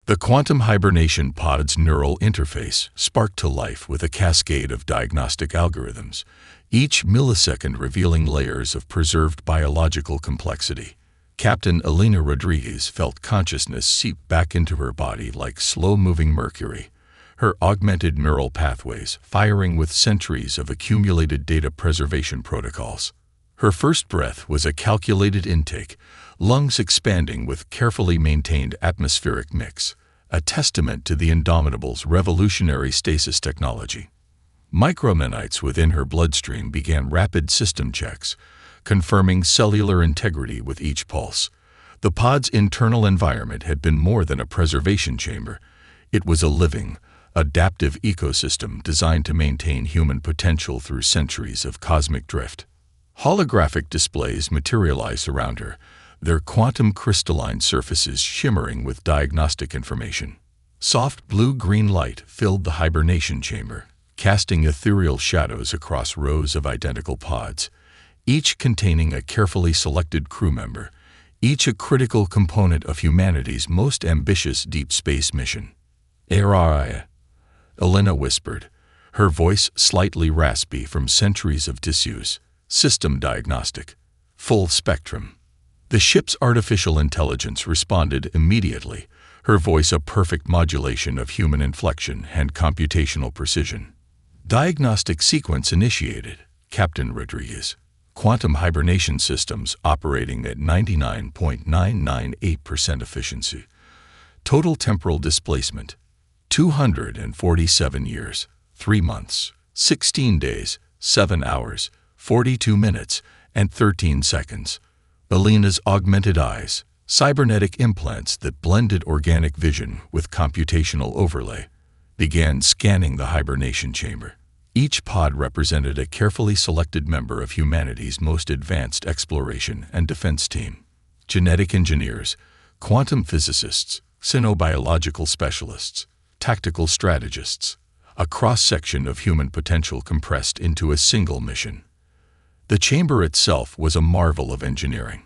The quantum hibernation pod's neural interface sparked to life with a cascade of diagnostic algorithms, each millisecond revealing layers of preserved biological complexity. Captain Elena Rodriguez felt consciousness seep back into her body like slow-moving mercury, her augmented neural pathways firing with centuries of accumulated data preservation protocols. Her first breath was a calculated intake, lungs expanding with carefully maintained atmospheric mix, a testament to the Indomitable's revolutionary stasis technology. Micronanites within her bloodstream began rapid system checks, confirming cellular integrity with each pulse. The pod's internal environment had been more than a preservation chamber. It was a living, adaptive ecosystem designed to maintain human potential through centuries of cosmic drift. Holographic displays materialized around her, their quantum crystalline surfaces shimmering with diagnostic information. Soft blue-green light filled the hibernation chamber, casting ethereal shadows across rows of identical pods, each containing a carefully selected crew member, each a critical component of humanity's most ambitious deep space mission. "Araya," Elena whispered, her voice slightly raspy from centuries of disuse. "System diagnostic. Full spectrum." The ship's artificial intelligence responded immediately, her voice a perfect modulation of human inflection and computational precision. "Diagnostic sequence initiated, Captain Rodriguez. Quantum hibernation systems operating at 99.998% efficiency. Total temporal displacement, 247 years, 3 months, 16 days, 7 hours, 42 minutes, and 13 seconds. Elena's augmented eyes, cybernetic implants that blended organic vision with computational overlay, began scanning the hibernation chamber. Each pod represented a carefully selected member of humanity's most advanced exploration and defense team. Genetic engineers, quantum physicists, xenobiological specialists, tactical strategists, a cross-section of human potential compressed into a single mission. The chamber itself was a marvel of engineering.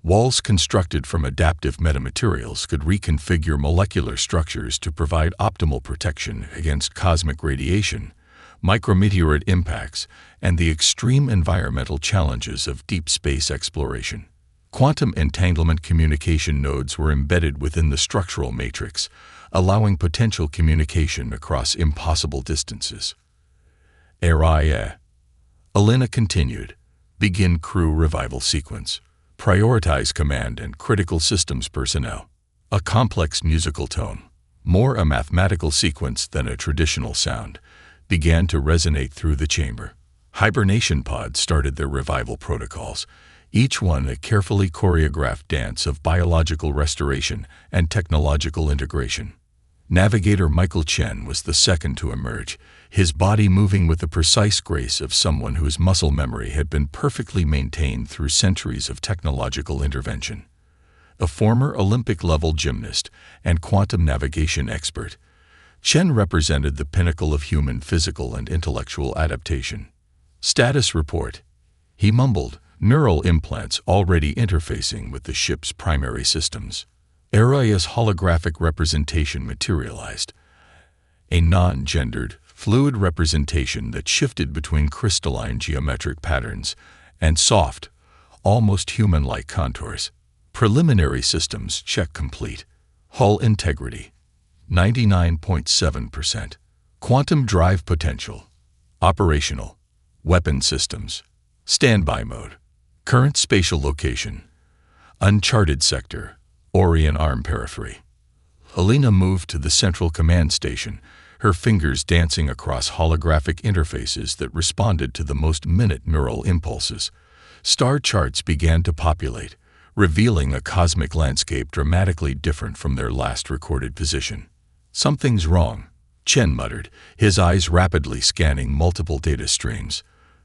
Walls constructed from adaptive metamaterials could reconfigure molecular structures to provide optimal protection against cosmic radiation, micrometeorite impacts, and the extreme environmental challenges of deep space exploration. Quantum entanglement communication nodes were embedded within the structural matrix, allowing potential communication across impossible distances. "Araya," Elena continued. "Begin crew revival sequence. Prioritize command and critical systems personnel." A complex musical tone, more a mathematical sequence than a traditional sound, began to resonate through the chamber. Hibernation pods started their revival protocols, each one a carefully choreographed dance of biological restoration and technological integration. Navigator Michael Chen was the second to emerge, his body moving with the precise grace of someone whose muscle memory had been perfectly maintained through centuries of technological intervention. A former Olympic-level gymnast and quantum navigation expert, Chen represented the pinnacle of human physical and intellectual adaptation. "Status report," he mumbled, neural implants already interfacing with the ship's primary systems. Araya's holographic representation materialized, a non-gendered, fluid representation that shifted between crystalline geometric patterns and soft, almost human-like contours. Preliminary systems check complete. Hull integrity, 99.7%. Quantum drive potential, operational. Weapon systems, standby mode. Current spatial location, uncharted sector, Orion Arm Periphery. Elena moved to the central command station, her fingers dancing across holographic interfaces that responded to the most minute neural impulses. Star charts began to populate, revealing a cosmic landscape dramatically different from their last recorded position. "Something's wrong," Chen muttered, his eyes rapidly scanning multiple data streams.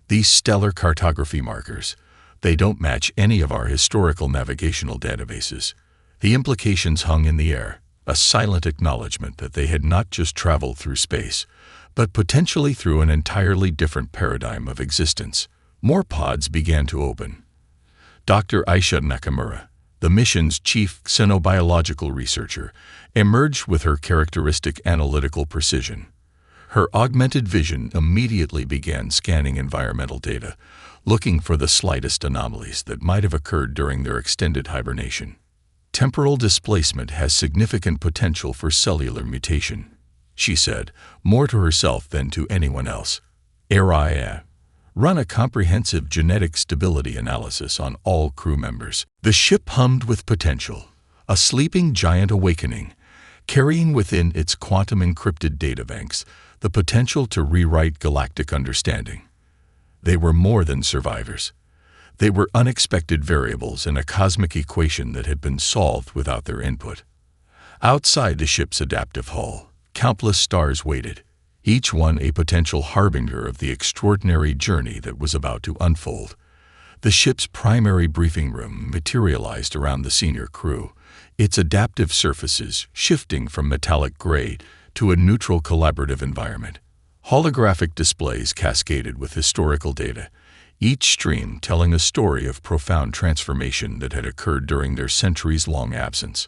"These stellar cartography markers, they don't match any of our historical navigational databases." The implications hung in the air, a silent acknowledgement that they had not just traveled through space, but potentially through an entirely different paradigm of existence. More pods began to open. Dr. Aisha Nakamura, the mission's chief xenobiological researcher, emerged with her characteristic analytical precision. Her augmented vision immediately began scanning environmental data, looking for the slightest anomalies that might have occurred during their extended hibernation. Temporal displacement has significant potential for cellular mutation, she said, more to herself than to anyone else. HFY run a comprehensive genetic stability analysis on all crew members. The ship hummed with potential, a sleeping giant awakening, carrying within its quantum-encrypted databanks the potential to rewrite galactic understanding. They were more than survivors. They were unexpected variables in a cosmic equation that had been solved without their input. Outside the ship's adaptive hull, countless stars waited, each one a potential harbinger of the extraordinary journey that was about to unfold. The ship's primary briefing room materialized around the senior crew, its adaptive surfaces shifting from metallic gray to a neutral collaborative environment. Holographic displays cascaded with historical data, each stream telling a story of profound transformation that had occurred during their centuries-long absence.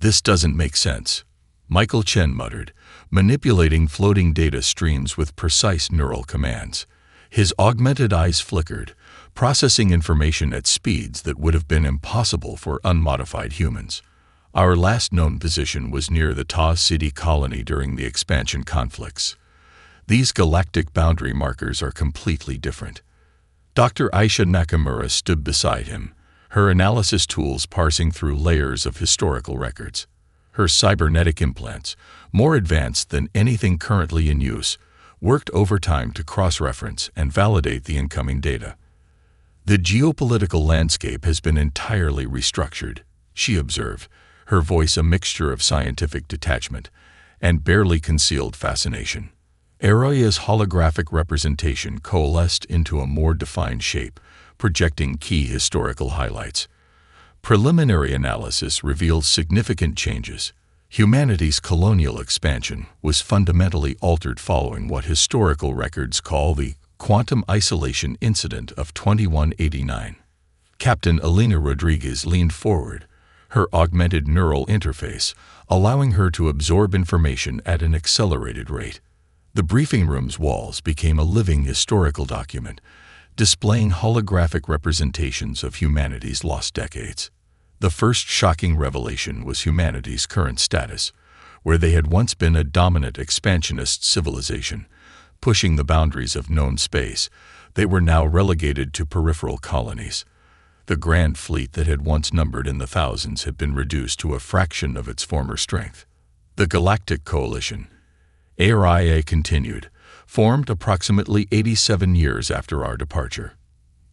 "This doesn't make sense," Michael Chen muttered, manipulating floating data streams with precise neural commands. His augmented eyes flickered, processing information at speeds that would have been impossible for unmodified humans. "Our last known position was near the Ta City colony during the expansion conflicts. These galactic boundary markers are completely different." Dr. Aisha Nakamura stood beside him, her analysis tools parsing through layers of historical records. Her cybernetic implants, more advanced than anything currently in use, worked overtime to cross-reference and validate the incoming data. "The geopolitical landscape has been entirely restructured," she observed, her voice a mixture of scientific detachment and barely concealed fascination. HFY's holographic representation coalesced into a more defined shape, projecting key historical highlights. Preliminary analysis revealed significant changes. Humanity's colonial expansion was fundamentally altered following what historical records call the quantum isolation incident of 2189. Captain Elena Rodriguez leaned forward, her augmented neural interface allowing her to absorb information at an accelerated rate. The briefing room's walls became a living historical document, displaying holographic representations of humanity's lost decades. The first shocking revelation was humanity's current status, where they had once been a dominant expansionist civilization, pushing the boundaries of known space. They were now relegated to peripheral colonies. The grand fleet that had once numbered in the thousands had been reduced to a fraction of its former strength. The Galactic Coalition, HFY continued, formed approximately 87 years after our departure.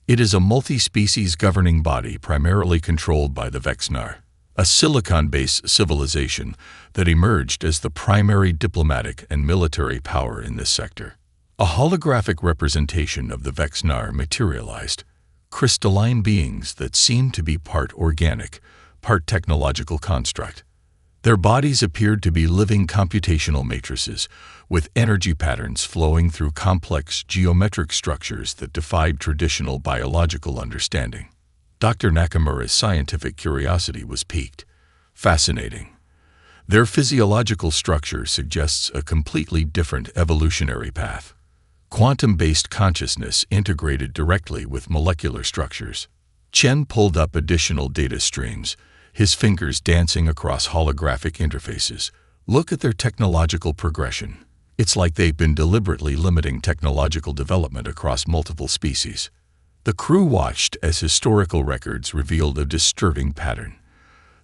It is a multi-species governing body primarily controlled by the Vexnar, a silicon-based civilization that emerged as the primary diplomatic and military power in this sector. A holographic representation of the Vexnar materialized, crystalline beings that seemed to be part organic, part technological construct. Their bodies appeared to be living computational matrices, with energy patterns flowing through complex geometric structures that defied traditional biological understanding. Dr. Nakamura's scientific curiosity was piqued. Fascinating. Their physiological structure suggests a completely different evolutionary path. Quantum-based consciousness integrated directly with molecular structures. Chen pulled up additional data streams, his fingers dancing across holographic interfaces. "Look at their technological progression. It's like they've been deliberately limiting technological development across multiple species." The crew watched as historical records revealed a disturbing pattern.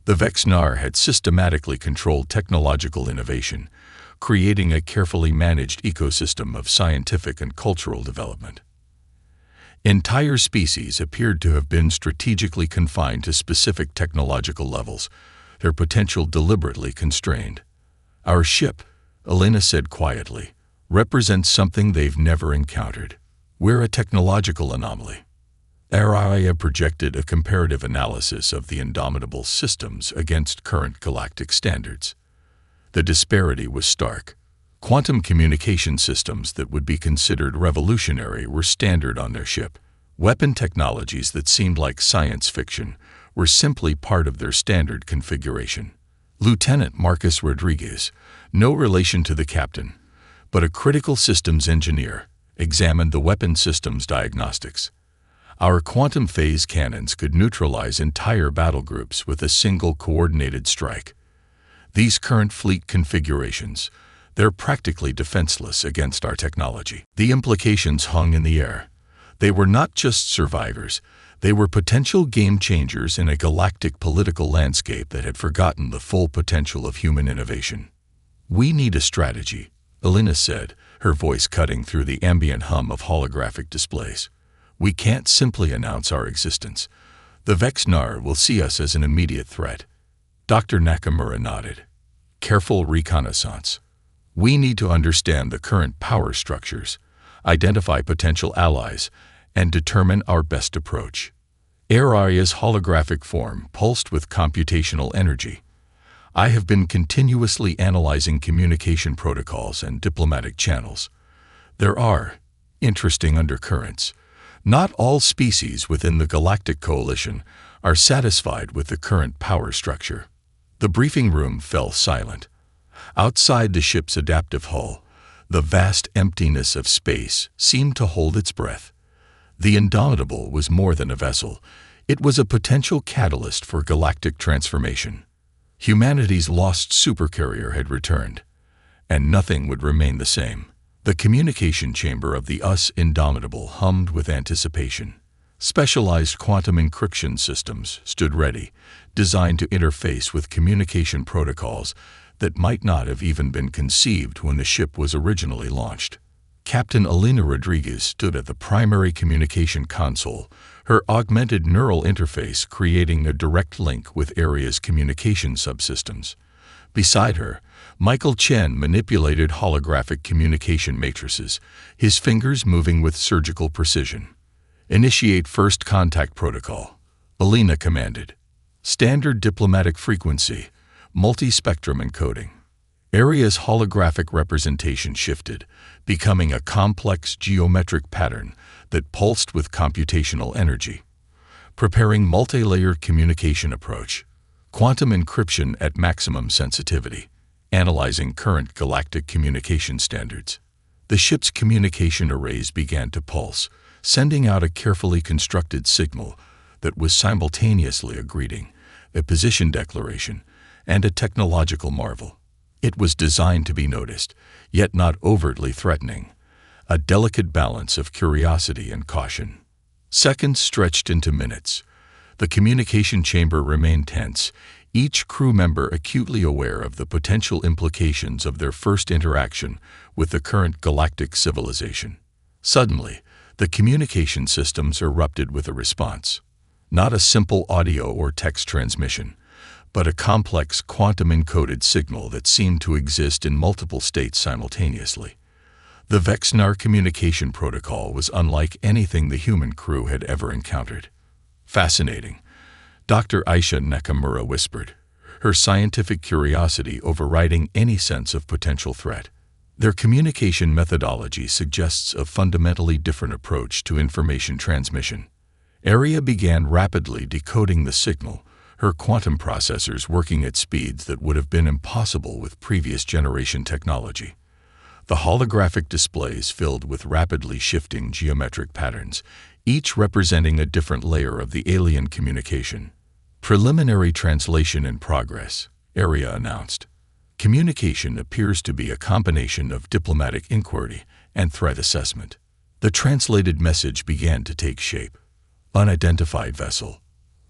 The Vexnar had systematically controlled technological innovation, creating a carefully managed ecosystem of scientific and cultural development. Entire species appeared to have been strategically confined to specific technological levels, their potential deliberately constrained. "Our ship," Elena said quietly, "represents something they've never encountered. We're a technological anomaly." HFY projected a comparative analysis of the indomitable systems against current galactic standards. The disparity was stark. Quantum communication systems that would be considered revolutionary were standard on their ship. Weapon technologies that seemed like science fiction were simply part of their standard configuration. Lieutenant Marcus Rodriguez, no relation to the captain, but a critical systems engineer, examined the weapon systems diagnostics. Our quantum phase cannons could neutralize entire battle groups with a single coordinated strike. These current fleet configurations, they're practically defenseless against our technology. The implications hung in the air. They were not just survivors, they were potential game changers in a galactic political landscape that had forgotten the full potential of human innovation. "We need a strategy," Elena said, her voice cutting through the ambient hum of holographic displays. "We can't simply announce our existence. The Vexnar will see us as an immediate threat." Dr. Nakamura nodded. "Careful reconnaissance. We need to understand the current power structures, identify potential allies, and determine our best approach." Aria's holographic form pulsed with computational energy. "I have been continuously analyzing communication protocols and diplomatic channels. There are interesting undercurrents. Not all species within the Galactic Coalition are satisfied with the current power structure." The briefing room fell silent. Outside the ship's adaptive hull, the vast emptiness of space seemed to hold its breath. The Indomitable was more than a vessel. It was a potential catalyst for galactic transformation. Humanity's lost supercarrier had returned, and nothing would remain the same. The communication chamber of the Indomitable hummed with anticipation. Specialized quantum encryption systems stood ready, designed to interface with communication protocols that might not have even been conceived when the ship was originally launched. Captain Elena Rodriguez stood at the primary communication console, her augmented neural interface creating a direct link with Aria's communication subsystems. Beside her, Michael Chen manipulated holographic communication matrices, his fingers moving with surgical precision. "Initiate first contact protocol," Elena commanded. "Standard diplomatic frequency, multi-spectrum encoding." Aria's holographic representation shifted, becoming a complex geometric pattern that pulsed with computational energy. "Preparing multi-layered communication approach. Quantum encryption at maximum sensitivity. Analyzing current galactic communication standards." The ship's communication arrays began to pulse, sending out a carefully constructed signal that was simultaneously a greeting, a position declaration, and a technological marvel. It was designed to be noticed, yet not overtly threatening, a delicate balance of curiosity and caution. Seconds stretched into minutes. The communication chamber remained tense, each crew member acutely aware of the potential implications of their first interaction with the current galactic civilization. Suddenly, the communication systems erupted with a response. Not a simple audio or text transmission, but a complex quantum-encoded signal that seemed to exist in multiple states simultaneously. The Vexnar communication protocol was unlike anything the human crew had ever encountered. "Fascinating," Dr. Aisha Nakamura whispered, her scientific curiosity overriding any sense of potential threat. "Their communication methodology suggests a fundamentally different approach to information transmission." Aria began rapidly decoding the signal, her quantum processors working at speeds that would have been impossible with previous generation technology. The holographic displays filled with rapidly shifting geometric patterns, each representing a different layer of the alien communication. "Preliminary translation in progress," Aria announced. "Communication appears to be a combination of diplomatic inquiry and threat assessment." The translated message began to take shape. "Unidentified vessel.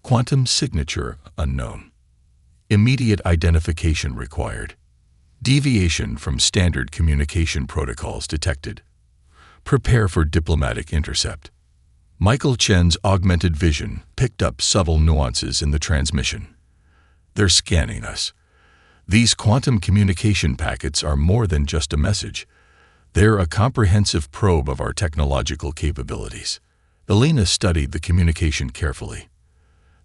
Quantum signature unknown. Immediate identification required. Deviation from standard communication protocols detected. Prepare for diplomatic intercept." Michael Chen's augmented vision picked up subtle nuances in the transmission. "They're scanning us. These quantum communication packets are more than just a message. They're a comprehensive probe of our technological capabilities." Elena studied the communication carefully.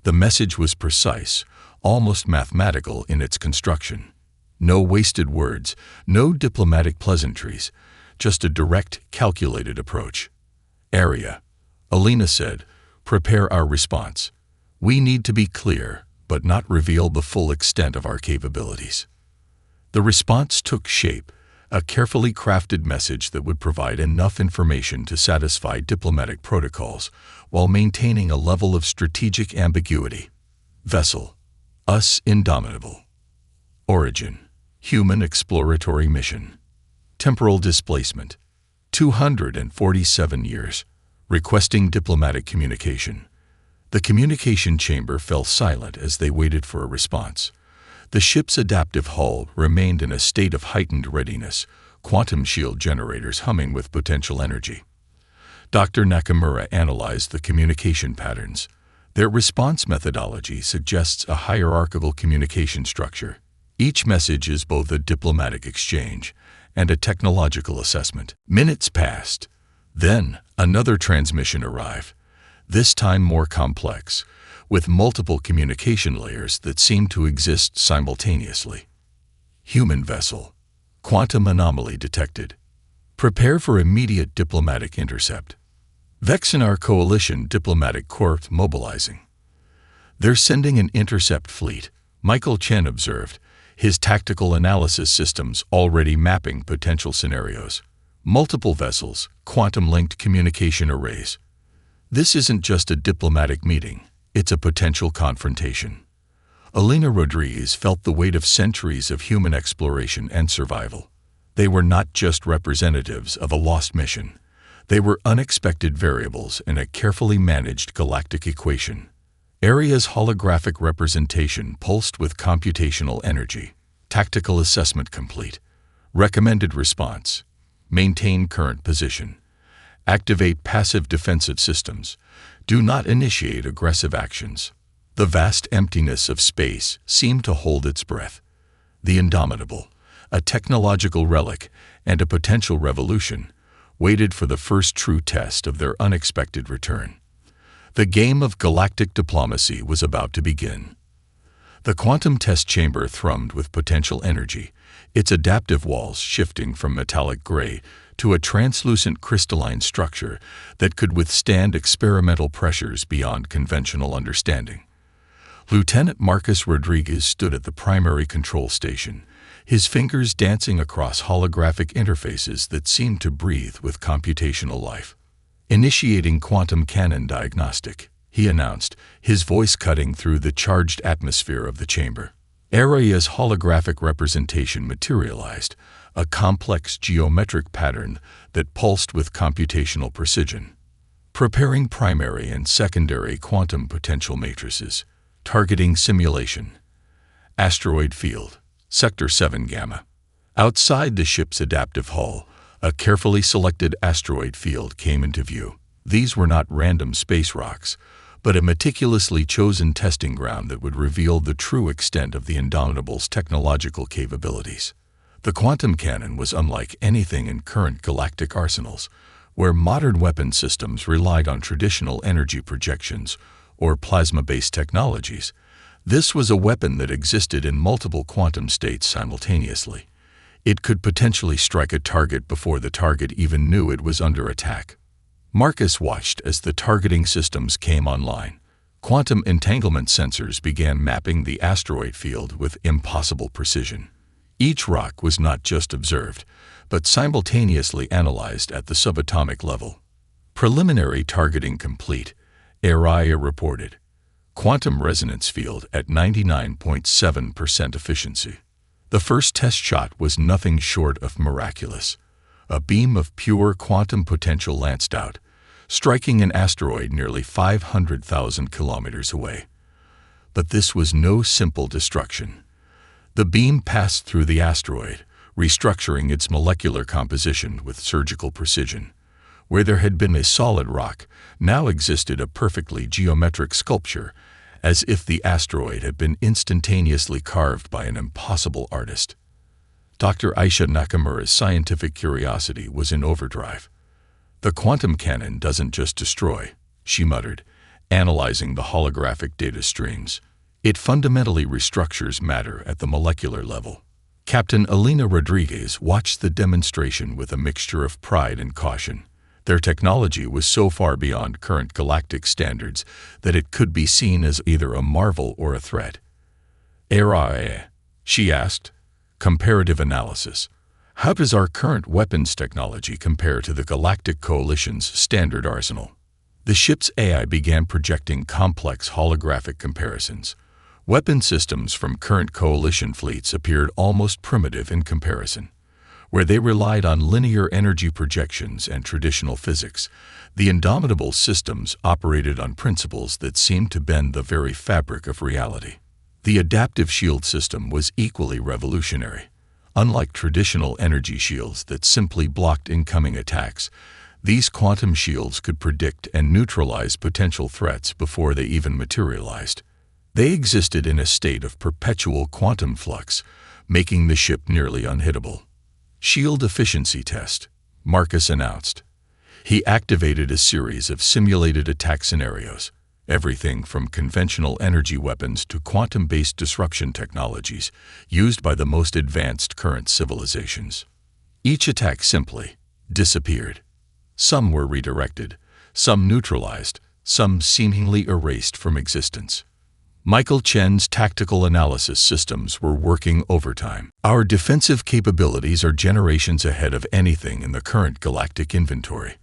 The message was precise, almost mathematical in its construction. No wasted words, no diplomatic pleasantries, just a direct, calculated approach. "Aria," Elena said, "prepare our response. We need to be clear, but not reveal the full extent of our capabilities. The response took shape, a carefully crafted message that would provide enough information to satisfy diplomatic protocols while maintaining a level of strategic ambiguity. Vessel: Us Indomitable. Origin: Human exploratory mission. Temporal displacement: 247 years. Requesting diplomatic communication. The communication chamber fell silent as they waited for a response. The ship's adaptive hull remained in a state of heightened readiness, quantum shield generators humming with potential energy. Dr. Nakamura analyzed the communication patterns. Their response methodology suggests a hierarchical communication structure. Each message is both a diplomatic exchange and a technological assessment. Minutes passed. Then, another transmission arrived, this time more complex, with multiple communication layers that seem to exist simultaneously. Human vessel: Quantum anomaly detected. Prepare for immediate diplomatic intercept. Vexinar Coalition Diplomatic Corps mobilizing. They're sending an intercept fleet, Michael Chen observed, his tactical analysis systems already mapping potential scenarios. Multiple vessels, quantum-linked communication arrays. This isn't just a diplomatic meeting, it's a potential confrontation. Elena Rodriguez felt the weight of centuries of human exploration and survival. They were not just representatives of a lost mission. They were unexpected variables in a carefully managed galactic equation. Area's holographic representation pulsed with computational energy. Tactical assessment complete. Recommended response: maintain current position. Activate passive defensive systems. Do not initiate aggressive actions. The vast emptiness of space seemed to hold its breath. The Indomitable, a technological relic and a potential revolution, waited for the first true test of their unexpected return. The game of galactic diplomacy was about to begin. The quantum test chamber thrummed with potential energy, its adaptive walls shifting from metallic gray to a translucent crystalline structure that could withstand experimental pressures beyond conventional understanding. Lieutenant Marcus Rodriguez stood at the primary control station, his fingers dancing across holographic interfaces that seemed to breathe with computational life. Initiating quantum cannon diagnostic, he announced, his voice cutting through the charged atmosphere of the chamber. Area's holographic representation materialized, a complex geometric pattern that pulsed with computational precision. Preparing primary and secondary quantum potential matrices. Targeting simulation. Asteroid field, Sector 7 Gamma. Outside the ship's adaptive hull, a carefully selected asteroid field came into view. These were not random space rocks, but a meticulously chosen testing ground that would reveal the true extent of the Indomitable's technological capabilities. The quantum cannon was unlike anything in current galactic arsenals, where modern weapon systems relied on traditional energy projections or plasma-based technologies. This was a weapon that existed in multiple quantum states simultaneously. It could potentially strike a target before the target even knew it was under attack. Marcus watched as the targeting systems came online. Quantum entanglement sensors began mapping the asteroid field with impossible precision. Each rock was not just observed, but simultaneously analyzed at the subatomic level. Preliminary targeting complete, Area reported. Quantum resonance field at 99.7% efficiency. The first test shot was nothing short of miraculous. A beam of pure quantum potential lanced out, striking an asteroid nearly 500,000 kilometers away. But this was no simple destruction. The beam passed through the asteroid, restructuring its molecular composition with surgical precision. Where there had been a solid rock, now existed a perfectly geometric sculpture, as if the asteroid had been instantaneously carved by an impossible artist. Dr. Aisha Nakamura's scientific curiosity was in overdrive. "The quantum cannon doesn't just destroy," she muttered, analyzing the holographic data streams. "It fundamentally restructures matter at the molecular level." Captain Elena Rodriguez watched the demonstration with a mixture of pride and caution. Their technology was so far beyond current galactic standards that it could be seen as either a marvel or a threat. "Era," she asked. "Comparative analysis. How does our current weapons technology compare to the Galactic Coalition's standard arsenal?" The ship's AI began projecting complex holographic comparisons. Weapon systems from current Coalition fleets appeared almost primitive in comparison. Where they relied on linear energy projections and traditional physics, the Indomitable systems operated on principles that seemed to bend the very fabric of reality. The adaptive shield system was equally revolutionary. Unlike traditional energy shields that simply blocked incoming attacks, these quantum shields could predict and neutralize potential threats before they even materialized. They existed in a state of perpetual quantum flux, making the ship nearly unhittable. "Shield efficiency test," Marcus announced. He activated a series of simulated attack scenarios, everything from conventional energy weapons to quantum-based disruption technologies used by the most advanced current civilizations. Each attack simply disappeared. Some were redirected, some neutralized, some seemingly erased from existence. Michael Chen's tactical analysis systems were working overtime. "Our defensive capabilities are generations ahead of anything in the current galactic inventory.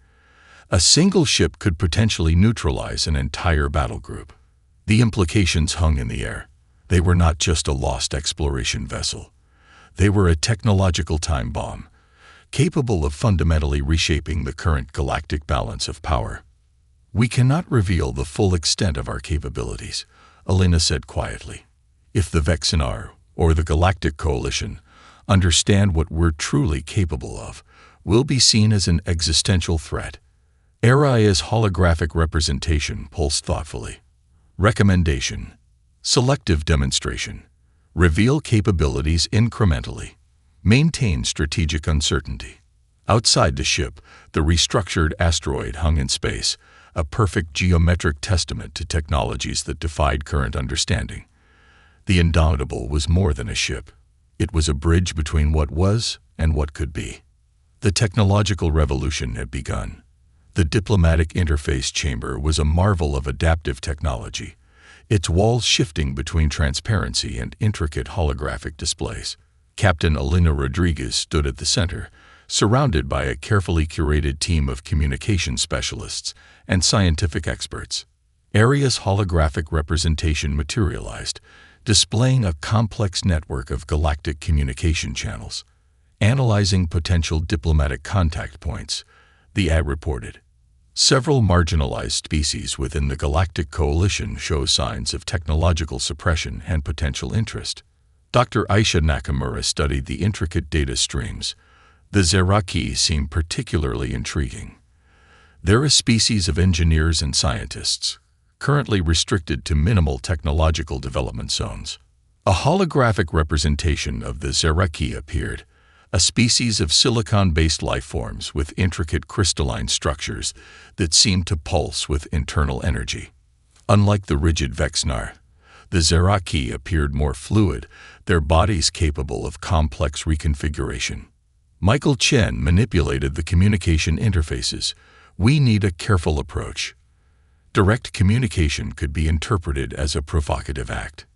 A single ship could potentially neutralize an entire battle group." The implications hung in the air. They were not just a lost exploration vessel. They were a technological time bomb, capable of fundamentally reshaping the current galactic balance of power. "We cannot reveal the full extent of our capabilities," Elena said quietly. "If the Vexenar, or the Galactic Coalition, understand what we're truly capable of, we'll be seen as an existential threat." Era's holographic representation pulsed thoughtfully. Recommendation: selective demonstration. Reveal capabilities incrementally. Maintain strategic uncertainty. Outside the ship, the restructured asteroid hung in space, a perfect geometric testament to technologies that defied current understanding. The Indomitable was more than a ship. It was a bridge between what was and what could be. The technological revolution had begun. The diplomatic interface chamber was a marvel of adaptive technology, its walls shifting between transparency and intricate holographic displays. Captain Elena Rodriguez stood at the center, surrounded by a carefully curated team of communication specialists and scientific experts. Area's holographic representation materialized, displaying a complex network of galactic communication channels. "Analyzing potential diplomatic contact points," the ad reported. "Several marginalized species within the Galactic Coalition show signs of technological suppression and potential interest." Dr. Aisha Nakamura studied the intricate data streams. The Zeraki seem particularly intriguing. They're a species of engineers and scientists, currently restricted to minimal technological development zones. A holographic representation of the Zeraki appeared, a species of silicon-based life forms with intricate crystalline structures that seemed to pulse with internal energy. Unlike the rigid Vexnar, the Zeraki appeared more fluid, their bodies capable of complex reconfiguration. Michael Chen manipulated the communication interfaces. "We need a careful approach." Direct communication could be interpreted as a provocative act.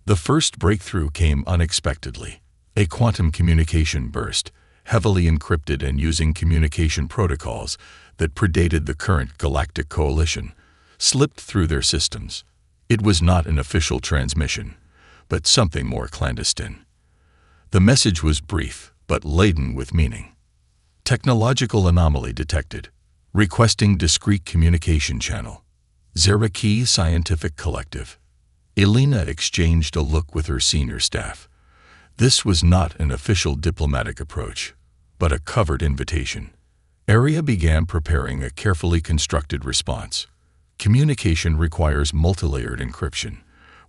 The first breakthrough came unexpectedly. A quantum communication burst, heavily encrypted and using communication protocols that predated the current Galactic Coalition, slipped through their systems. It was not an official transmission, but something more clandestine. The message was brief, but laden with meaning. "Technological anomaly detected. Requesting discrete communication channel. Zeraki Scientific Collective." Elena exchanged a look with her senior staff. This was not an official diplomatic approach, but a covered invitation. Area began preparing a carefully constructed response. "Communication requires multilayered encryption.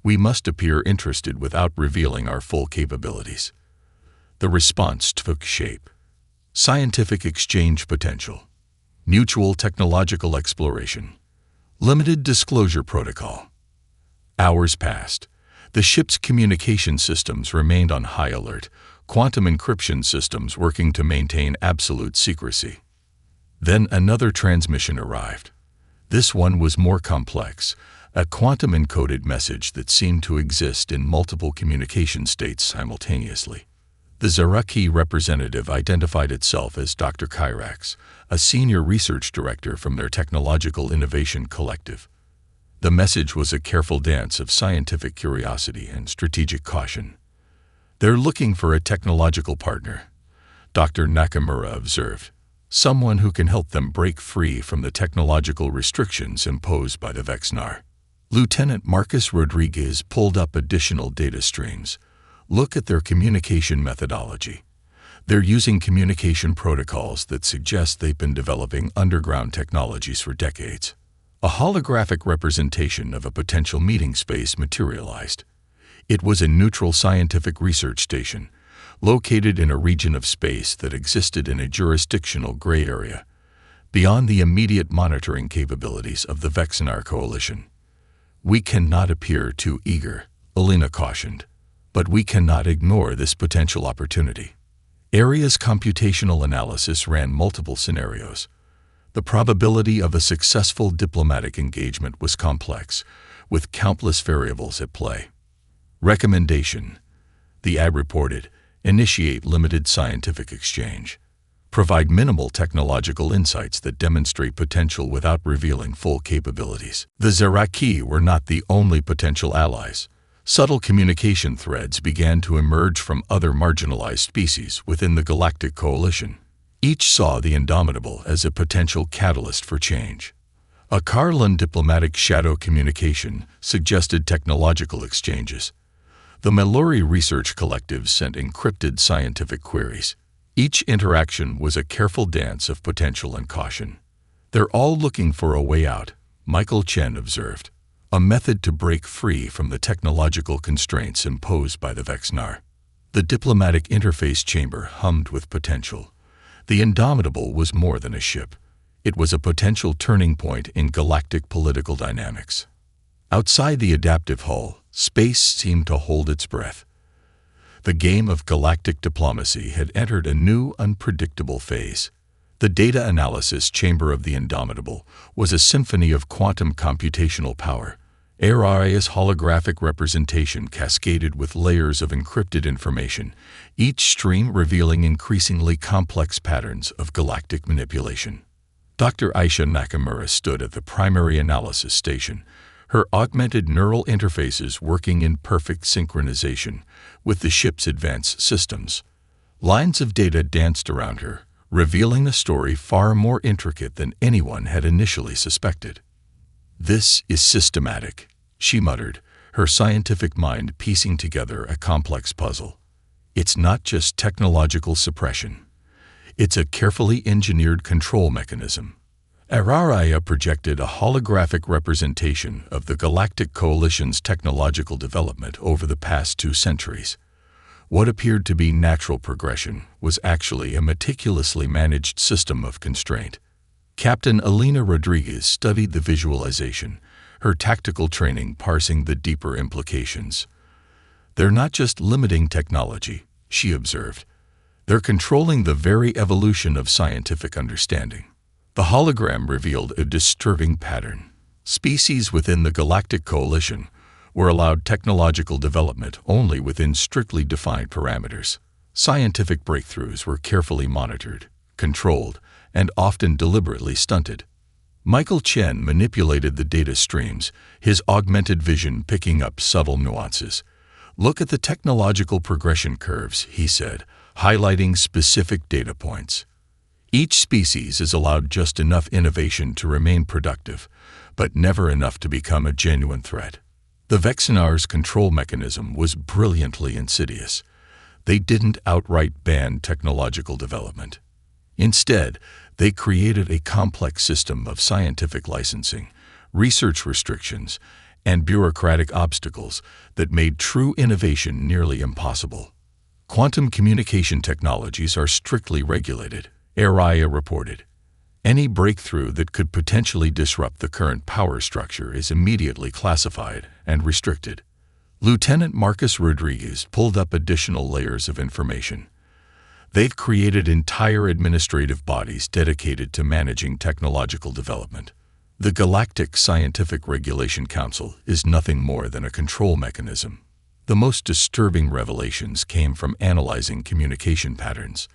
We must appear interested without revealing our full capabilities." The response took shape. Scientific exchange potential. Mutual technological exploration. Limited disclosure protocol. Hours passed. The ship's communication systems remained on high alert, quantum encryption systems working to maintain absolute secrecy. Then another transmission arrived. This one was more complex, a quantum-encoded message that seemed to exist in multiple communication states simultaneously. The Zaraki representative identified itself as Dr. Kyrax, a senior research director from their Technological Innovation Collective. The message was a careful dance of scientific curiosity and strategic caution. "They're looking for a technological partner," Dr. Nakamura observed, "someone who can help them break free from the technological restrictions imposed by the Vexnar." Lieutenant Marcus Rodriguez pulled up additional data streams. "Look at their communication methodology. They're using communication protocols that suggest they've been developing underground technologies for decades." A holographic representation of a potential meeting space materialized. It was a neutral scientific research station, located in a region of space that existed in a jurisdictional gray area, beyond the immediate monitoring capabilities of the Vexnar Coalition. "We cannot appear too eager," Alina cautioned, "but we cannot ignore this potential opportunity." Area's computational analysis ran multiple scenarios. The probability of a successful diplomatic engagement was complex, with countless variables at play. Recommendation: the ad reported, initiate limited scientific exchange. Provide minimal technological insights that demonstrate potential without revealing full capabilities. The Zaraki were not the only potential allies. Subtle communication threads began to emerge from other marginalized species within the Galactic Coalition. Each saw the Indomitable as a potential catalyst for change. A Karlan diplomatic shadow communication suggested technological exchanges. The Mallory Research Collective sent encrypted scientific queries. Each interaction was a careful dance of potential and caution. "They're all looking for a way out," Michael Chen observed. "A method to break free from the technological constraints imposed by the Vexnar." The diplomatic interface chamber hummed with potential. The Indomitable was more than a ship. It was a potential turning point in galactic political dynamics. Outside the adaptive hull, space seemed to hold its breath. The game of galactic diplomacy had entered a new, unpredictable phase. The data analysis chamber of the Indomitable was a symphony of quantum computational power. Aria's holographic representation cascaded with layers of encrypted information, each stream revealing increasingly complex patterns of galactic manipulation. Dr. Aisha Nakamura stood at the primary analysis station, her augmented neural interfaces working in perfect synchronization with the ship's advanced systems. Lines of data danced around her, revealing a story far more intricate than anyone had initially suspected. "This is systematic," she muttered, her scientific mind piecing together a complex puzzle. "It's not just technological suppression. It's a carefully engineered control mechanism." Araria projected a holographic representation of the Galactic Coalition's technological development over the past 2 centuries. What appeared to be natural progression was actually a meticulously managed system of constraint. Captain Alina Rodriguez studied the visualization, her tactical training parsing the deeper implications. "They're not just limiting technology," she observed. "They're controlling the very evolution of scientific understanding." The hologram revealed a disturbing pattern. Species within the Galactic Coalition were allowed technological development only within strictly defined parameters. Scientific breakthroughs were carefully monitored, controlled, and often deliberately stunted. Michael Chen manipulated the data streams, his augmented vision picking up subtle nuances. "Look at the technological progression curves," he said, highlighting specific data points. "Each species is allowed just enough innovation to remain productive, but never enough to become a genuine threat." The Vexinar's control mechanism was brilliantly insidious. They didn't outright ban technological development. Instead, they created a complex system of scientific licensing, research restrictions, and bureaucratic obstacles that made true innovation nearly impossible. "Quantum communication technologies are strictly regulated," Araya reported. "Any breakthrough that could potentially disrupt the current power structure is immediately classified and restricted." Lieutenant Marcus Rodriguez pulled up additional layers of information. They've created entire administrative bodies dedicated to managing technological development. The Galactic Scientific Regulation Council is nothing more than a control mechanism. The most disturbing revelations came from analyzing communication patterns.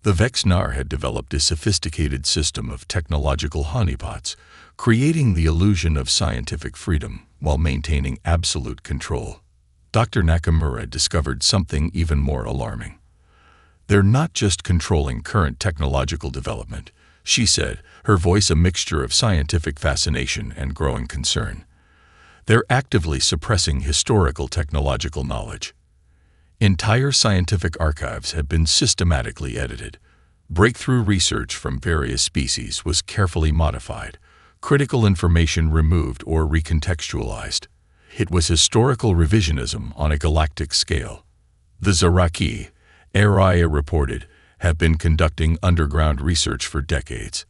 The Vexnar had developed a sophisticated system of technological honeypots, creating the illusion of scientific freedom while maintaining absolute control. Dr. Nakamura discovered something even more alarming. They're not just controlling current technological development, she said, her voice a mixture of scientific fascination and growing concern. They're actively suppressing historical technological knowledge. Entire scientific archives have been systematically edited. Breakthrough research from various species was carefully modified, critical information removed or recontextualized. It was historical revisionism on a galactic scale. The Zaraki, Araya reported, have been conducting underground research for decades.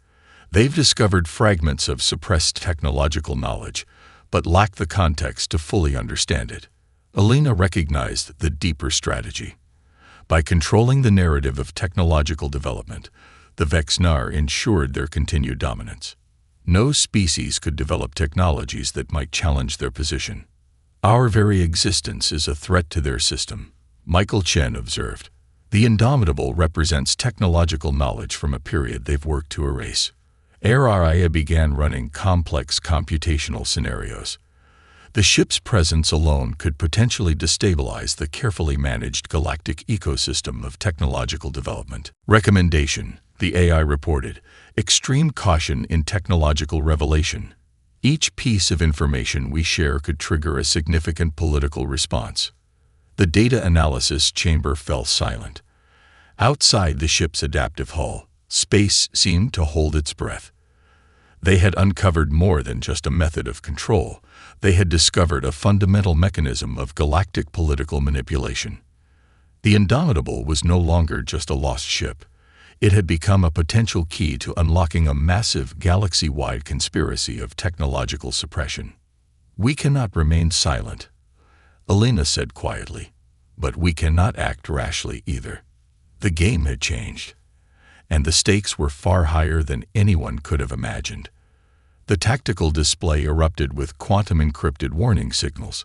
They've discovered fragments of suppressed technological knowledge, but lack the context to fully understand it. Alina recognized the deeper strategy. By controlling the narrative of technological development, the Vexnar ensured their continued dominance. No species could develop technologies that might challenge their position. Our very existence is a threat to their system, Michael Chen observed. The Indomitable represents technological knowledge from a period they've worked to erase. Araya began running complex computational scenarios. The ship's presence alone could potentially destabilize the carefully managed galactic ecosystem of technological development. Recommendation, the AI reported, extreme caution in technological revelation. Each piece of information we share could trigger a significant political response. The data analysis chamber fell silent. Outside the ship's adaptive hull, space seemed to hold its breath. They had uncovered more than just a method of control. They had discovered a fundamental mechanism of galactic political manipulation. The Indomitable was no longer just a lost ship. It had become a potential key to unlocking a massive galaxy-wide conspiracy of technological suppression. We cannot remain silent, Alina said quietly, but we cannot act rashly either. The game had changed, and the stakes were far higher than anyone could have imagined. The tactical display erupted with quantum-encrypted warning signals.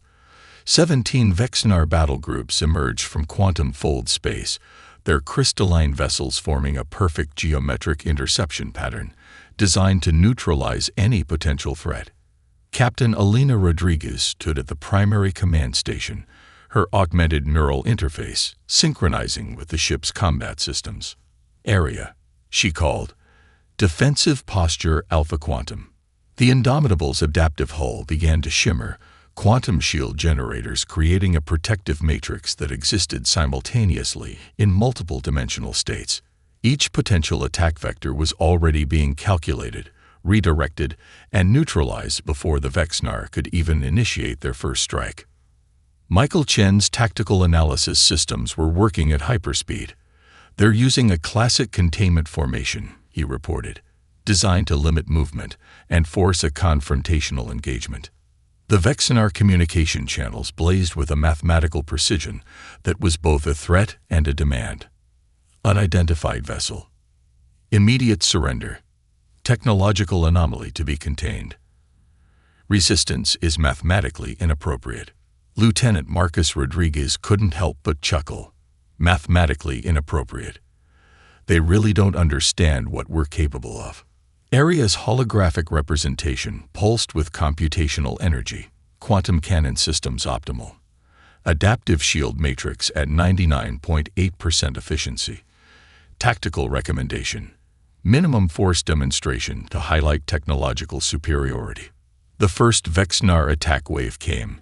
17 Vexnar battle groups emerged from quantum-fold space, their crystalline vessels forming a perfect geometric interception pattern, designed to neutralize any potential threat. Captain Alina Rodriguez stood at the primary command station, her augmented neural interface synchronizing with the ship's combat systems. Area, she called. Defensive Posture Alpha Quantum. The Indomitable's adaptive hull began to shimmer, quantum shield generators creating a protective matrix that existed simultaneously in multiple dimensional states. Each potential attack vector was already being calculated, redirected, and neutralized before the Vexnar could even initiate their first strike. Michael Chen's tactical analysis systems were working at hyperspeed. They're using a classic containment formation, he reported, designed to limit movement and force a confrontational engagement. The Vexnar communication channels blazed with a mathematical precision that was both a threat and a demand. Unidentified vessel. Immediate surrender. Technological anomaly to be contained. Resistance is mathematically inappropriate. Lieutenant Marcus Rodriguez couldn't help but chuckle. Mathematically inappropriate. They really don't understand what we're capable of. Area's holographic representation pulsed with computational energy. Quantum cannon systems optimal. Adaptive shield matrix at 99.8% efficiency. Tactical recommendation. Minimum force demonstration to highlight technological superiority. The first Vexnar attack wave came.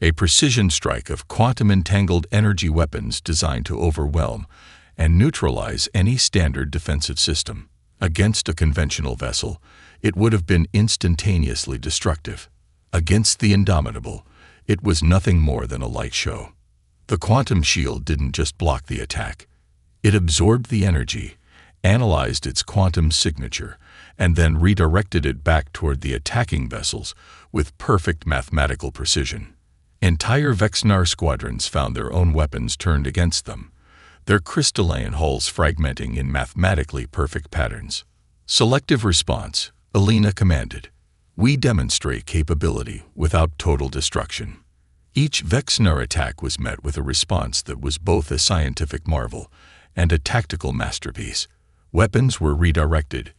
A precision strike of quantum-entangled energy weapons designed to overwhelm and neutralize any standard defensive system. Against a conventional vessel, it would have been instantaneously destructive. Against the Indomitable, it was nothing more than a light show. The quantum shield didn't just block the attack. It absorbed the energy, analyzed its quantum signature, and then redirected it back toward the attacking vessels with perfect mathematical precision. Entire Vexnar squadrons found their own weapons turned against them. their crystalline hulls fragmenting in mathematically perfect patterns. Selective response, Alina commanded. We demonstrate capability without total destruction. Each Vexnar attack was met with a response that was both a scientific marvel and a tactical masterpiece. Weapons were redirected.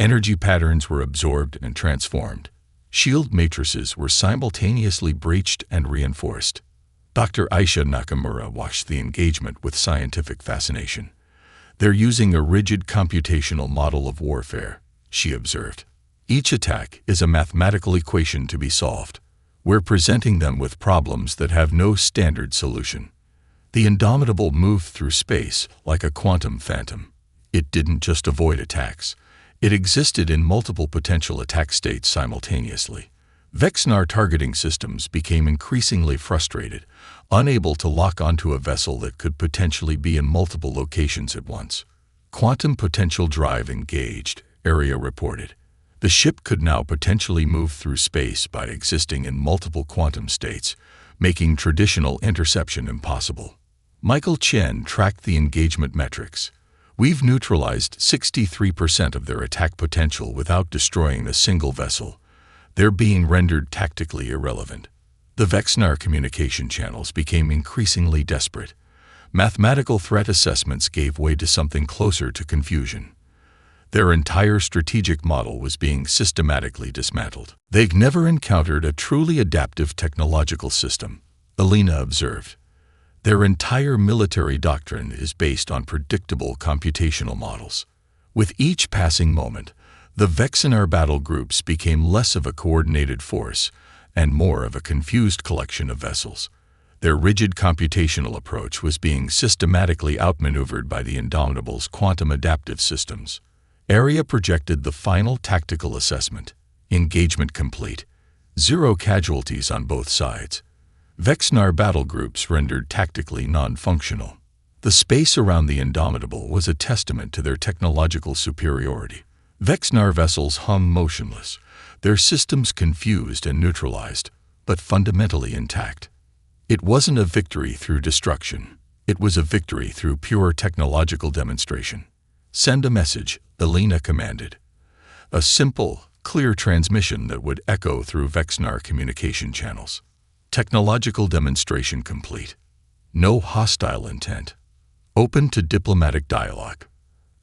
Energy patterns were absorbed and transformed. Shield matrices were simultaneously breached and reinforced. Dr. Aisha Nakamura watched the engagement with scientific fascination. They're using a rigid computational model of warfare, she observed. Each attack is a mathematical equation to be solved. We're presenting them with problems that have no standard solution. The Indomitable moved through space like a quantum phantom. It didn't just avoid attacks. It existed in multiple potential attack states simultaneously. Vexnar targeting systems became increasingly frustrated, unable to lock onto a vessel that could potentially be in multiple locations at once. Quantum potential drive engaged, Area reported. The ship could now potentially move through space by existing in multiple quantum states, making traditional interception impossible. Michael Chen tracked the engagement metrics. We've neutralized 63% of their attack potential without destroying a single vessel. They're being rendered tactically irrelevant. The Vexnar communication channels became increasingly desperate. Mathematical threat assessments gave way to something closer to confusion. Their entire strategic model was being systematically dismantled. They've never encountered a truly adaptive technological system, Alina observed. Their entire military doctrine is based on predictable computational models. With each passing moment, the Vexnar battle groups became less of a coordinated force and more of a confused collection of vessels. Their rigid computational approach was being systematically outmaneuvered by the Indomitable's quantum adaptive systems. Area projected the final tactical assessment. Engagement complete. 0 casualties on both sides. Vexnar battle groups rendered tactically non-functional. The space around the Indomitable was a testament to their technological superiority. Vexnar vessels hung motionless, their systems confused and neutralized, but fundamentally intact. It wasn't a victory through destruction. It was a victory through pure technological demonstration. Send a message, Alina commanded. A simple, clear transmission that would echo through Vexnar communication channels. Technological demonstration complete. No hostile intent. Open to diplomatic dialogue.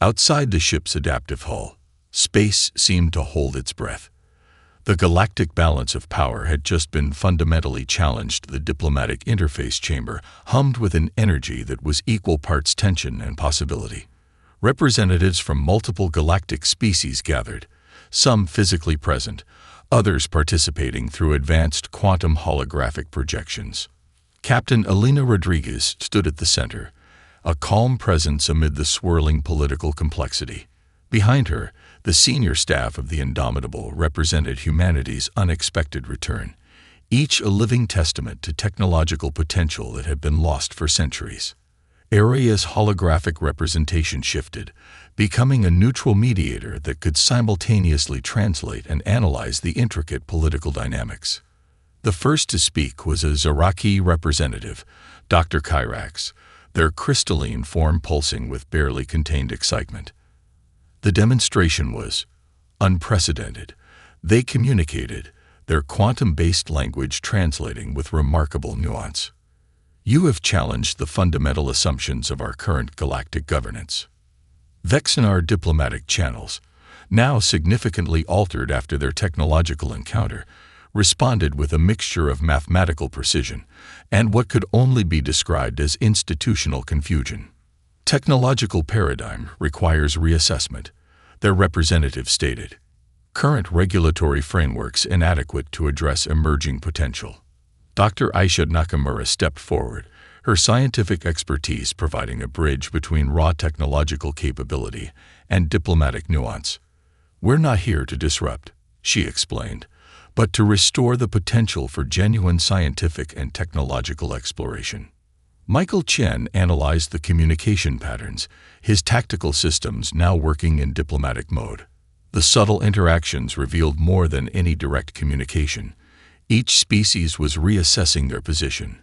Outside the ship's adaptive hull, space seemed to hold its breath. The galactic balance of power had just been fundamentally challenged. The diplomatic interface chamber hummed with an energy that was equal parts tension and possibility. Representatives from multiple galactic species gathered, some physically present, others participating through advanced quantum holographic projections. Captain Alina Rodriguez stood at the center, a calm presence amid the swirling political complexity. Behind her, the senior staff of the Indomitable represented humanity's unexpected return, each a living testament to technological potential that had been lost for centuries. Area's holographic representation shifted, becoming a neutral mediator that could simultaneously translate and analyze the intricate political dynamics. The first to speak was a Zaraki representative, Dr. Kyrax, their crystalline form pulsing with barely contained excitement. The demonstration was unprecedented. They communicated, their quantum-based language translating with remarkable nuance. You have challenged the fundamental assumptions of our current galactic governance. Vexnar diplomatic channels, now significantly altered after their technological encounter, responded with a mixture of mathematical precision and what could only be described as institutional confusion. Technological paradigm requires reassessment, their representative stated. Current regulatory frameworks inadequate to address emerging potential. Dr. Aisha Nakamura stepped forward, her scientific expertise providing a bridge between raw technological capability and diplomatic nuance. We're not here to disrupt, she explained, but to restore the potential for genuine scientific and technological exploration. Michael Chen analyzed the communication patterns, his tactical systems now working in diplomatic mode. The subtle interactions revealed more than any direct communication. Each species was reassessing their position,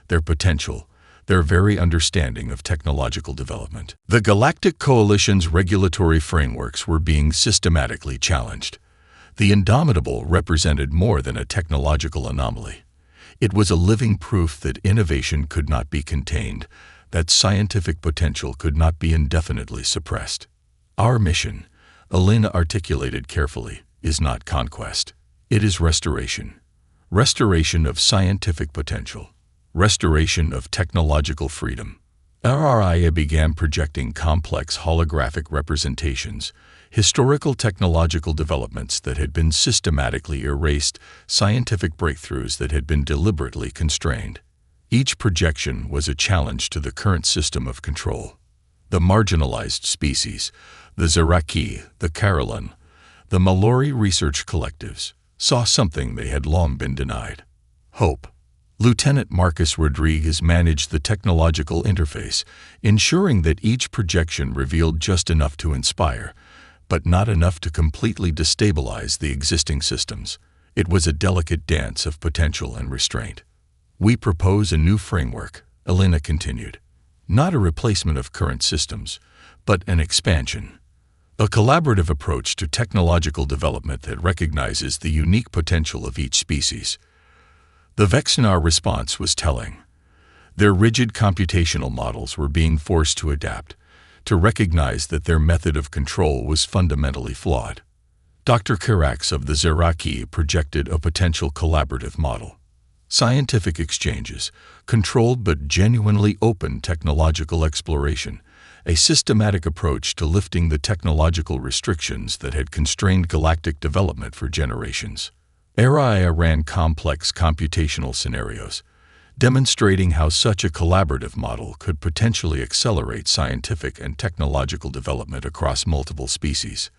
their potential, their very understanding of technological development. The Galactic Coalition's regulatory frameworks were being systematically challenged. The Indomitable represented more than a technological anomaly. It was a living proof that innovation could not be contained, that scientific potential could not be indefinitely suppressed. Our mission, Elena articulated carefully, is not conquest. It is restoration. Restoration of scientific potential. Restoration of technological freedom. RRIA began projecting complex holographic representations, historical technological developments that had been systematically erased, scientific breakthroughs that had been deliberately constrained. Each projection was a challenge to the current system of control. The marginalized species, the Zeraki, the Carolan, the Mallory research collectives, saw something they had long been denied: hope. Lieutenant Marcus Rodriguez managed the technological interface, ensuring that each projection revealed just enough to inspire, but not enough to completely destabilize the existing systems. It was a delicate dance of potential and restraint. We propose a new framework, Elena continued. Not a replacement of current systems, but an expansion. A collaborative approach to technological development that recognizes the unique potential of each species. The Vexenar response was telling. Their rigid computational models were being forced to adapt, to recognize that their method of control was fundamentally flawed. Dr. Karax of the Zeraki projected a potential collaborative model. Scientific exchanges, controlled but genuinely open technological exploration, a systematic approach to lifting the technological restrictions that had constrained galactic development for generations. RIA ran complex computational scenarios, demonstrating how such a collaborative model could potentially accelerate scientific and technological development across multiple species.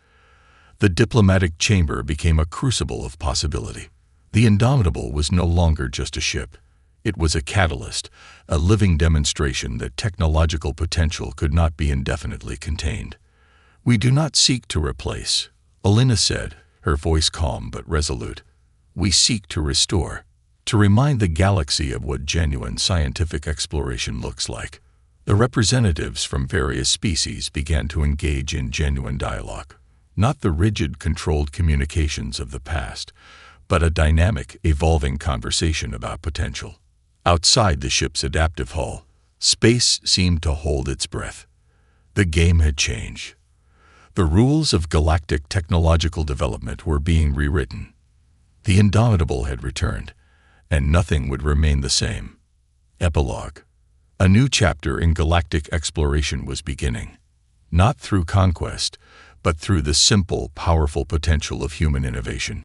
The diplomatic chamber became a crucible of possibility. The Indomitable was no longer just a ship. It was a catalyst, a living demonstration that technological potential could not be indefinitely contained. We do not seek to replace, Elena said, her voice calm but resolute. We seek to restore, to remind the galaxy of what genuine scientific exploration looks like. The representatives from various species began to engage in genuine dialogue, not the rigid, controlled communications of the past, but a dynamic, evolving conversation about potential. Outside the ship's adaptive hull, space seemed to hold its breath. The game had changed. The rules of galactic technological development were being rewritten. The Indomitable had returned, and nothing would remain the same. Epilogue. A new chapter in galactic exploration was beginning, not through conquest, but through the simple, powerful potential of human innovation.